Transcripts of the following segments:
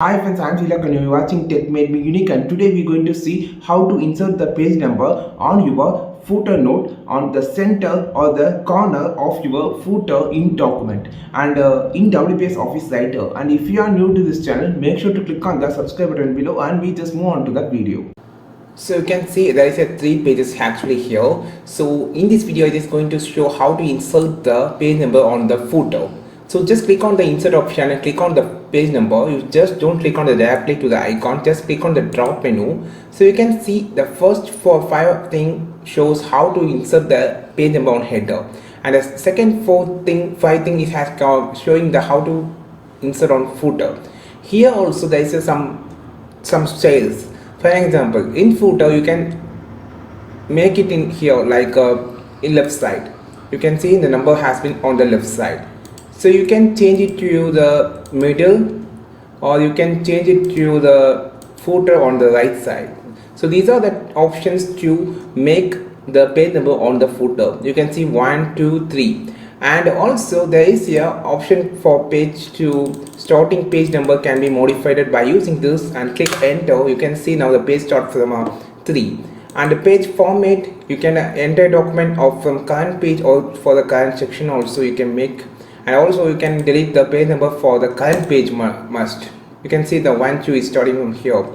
Hi friends, I'm Tilak and you're watching Tech Made Me Unique, and today we're going to see how to insert the page number on your footer note on the center or the corner of your footer in document and in WPS Office Writer. And if you are new to this channel, make sure to click on the subscribe button below and we just move on to the video. So you can see there is a 3 pages actually here. So in this video I is going to show how to insert the page number on the footer. So just click on the insert option and click on the page number. You just don't click on the directly to the icon, just click on the drop menu. So you can see the first 5 thing shows how to insert the page number on header, and the second 5 thing is has showing the how to insert on footer. Here also there is some styles. For example, in footer you can make it in here like in left side. You can see the number has been on the left side. So you can change it to the middle, or you can change it to the footer on the right side. So these are the options to make the page number on the footer. You can see 1, 2, 3, and also there is a option for page to starting page number can be modified by using this and click enter. You can see now the page start from 3, and the page format you can enter document of from current page or for the current section also you can make. And also you can delete the page number for the current page must. You can see the 1, 2 is starting from here,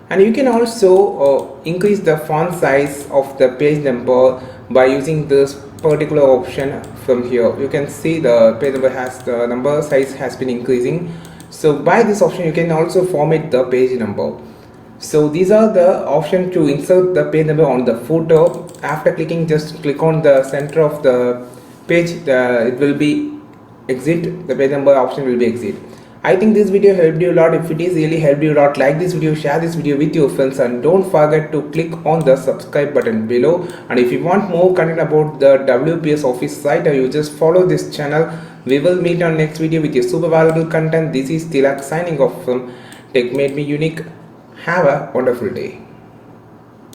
and you can also increase the font size of the page number by using this particular option from here. You can see the page number has the number size has been increasing. So by this option you can also format the page number. So these are the options to insert the page number on the footer. After clicking, just click on the center of the page, it will be exit, the page number option will be exit. I think this video helped you a lot. If it is really helped you a lot, like this video, share this video with your friends, and don't forget to click on the subscribe button below. And if you want more content about the WPS Office Writer, you just follow this channel. We will meet on next video with your super valuable content. This is Tilak signing off from Tech Made Me Unique. Have a wonderful day.